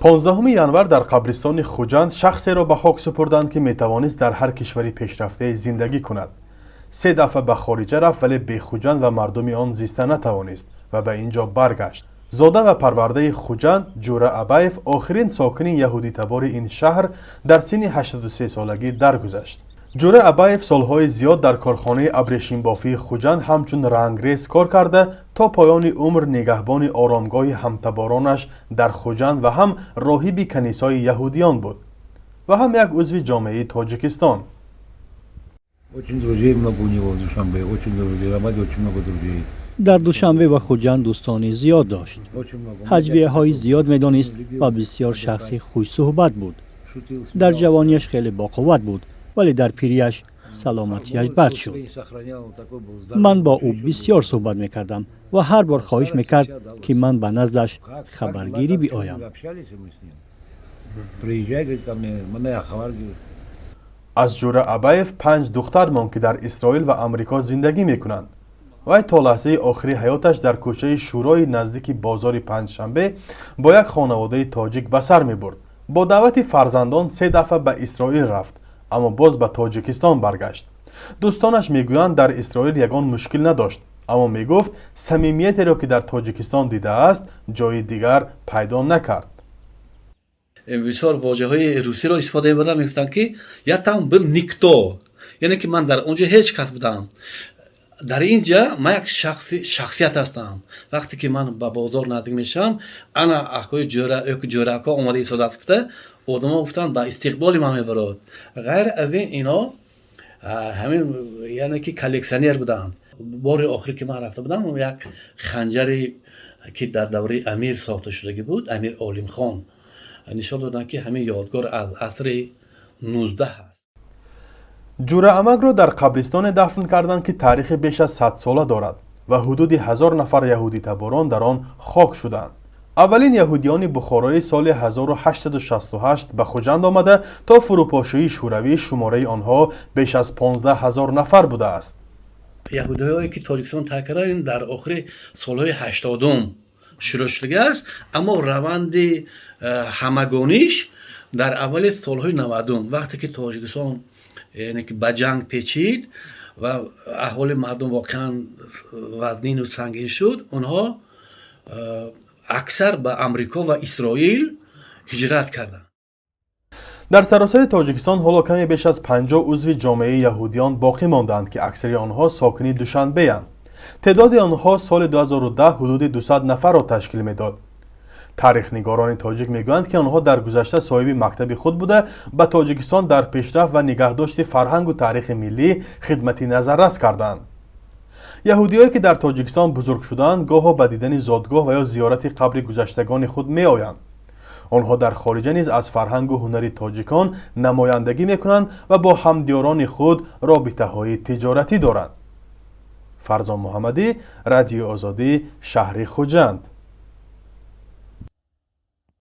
15 январ در قبرستان خوجند شخصی را به خاک سپردند که میتوانست در هر کشوری پیشرفته زندگی کند. 3 دفعه به خارجه رفت ولی به خوجند و مردم آن زیسته نتوانست و به اینجا برگشت. زاده و پرورده خوجند جوره ابایف آخرین ساکن یهودی تبار این شهر در سن 83 سالگی درگذشت. جوره ابایف سالهای زیاد در کارخانه ابریشم بافی خوجند همچون رنگریز کار کرده تا پایان عمر نگهبان آرامگاه همتبارانش در خوجند و هم راهب کنیسای یهودیان بود و هم یک عضو جامعه تاجیکستان. در دوشنبه و خوجند دوستانی زیاد داشت. هجویه های زیاد میدانست و بسیار شخصی خوش صحبت بود. در جوانیش خیلی باقوت بود ولی در پیریش سلامتیش بد شد. من با او بسیار صحبت میکردم و هر بار خواهش میکرد که من به نزدش خبرگیری بیایم. از جوره ابایف 5 دختر ماند که در اسرائیل و امریکا زندگی میکنند. وی تا لحظه آخری حیاتش در کوچه شورای نزدیک بازار پنجشنبه با یک خانواده تاجیک به سر میبرد. با دعوت فرزندان 3 دفعه به اسرائیل رفت اما باز به تاجیکستان برگشت. دوستانش میگویند در اسرائیل یگان مشکل نداشت اما میگفت صمیمیتی را که در تاجیکستان دیده است جای دیگر پیدا نکرد. بسیار واژه های روسی را استفاده می‌کردند میگفتند که یا там был никто، یعنی که من در اونجا هیچ کس بودم. در اینجا من یک شخصیت هستم. وقتی که من به بازار نزدیک میشم انا اخوی جوراکا اومده ایستاده گفته آدما گفتن به استقبال من میبرد. غیر از این اینا همین یعنی که کلکسیونر بودن. بار آخری که من رفته بودم یک خنجری که در دوره امیر ساخته شده بود، امیر عالم خان، نشان دادن که همین یادگار از عصر 19 هست. جوره امک را در قبرستان دفن کردند که تاریخ بیش از 100 ساله دارد و حدود 1000 نفر یهودی تباران در آن خاک شدند. اولین یهودیان بخارای سال 1868 به خوجند آمده تا فروپاشی شوروی شماره آنها بیش از 15000 نفر بوده است. یهودیایی که تاجیکستان ترک کردند در آخر سالهای 80 شروع شده است، اما روند همگانیش در اول سالهای 90 وقتی که تاجیکستان یعنی که به جنگ پیچید و احوال مردم واقعا وزنین و سنگین شد، اونها اکثر به امریکا و اسرائیل هجرت کردند. در سراسر تاجیکستان حالا کمی بیش از 50 عضو جامعه یهودیان باقی ماندند که اکثر آنها ساکنی دوشنبه اند. تعداد آنها سال 2010 حدود 200 نفر را تشکیل میداد. تاریخ نگاران تاجیک میگویند که آنها در گذشته صاحب مکتب خود بوده به تاجیکستان در پیشرفت و نگهداشت فرهنگ و تاریخ ملی خدمتی نظررس کردند. یهودیایی که در تاجیکستان بزرگ شدند گاهی به دیدن زادگاه و یا زیارت قبر گذشتگان خود میآیند. آنها در خارج نیز از فرهنگ و هنر تاجیکان نمایندگی میکنند و با همدیاران خود رابطه های تجارتی دارند. فرزان محمدی، رادیو آزادی، شهر خوجند.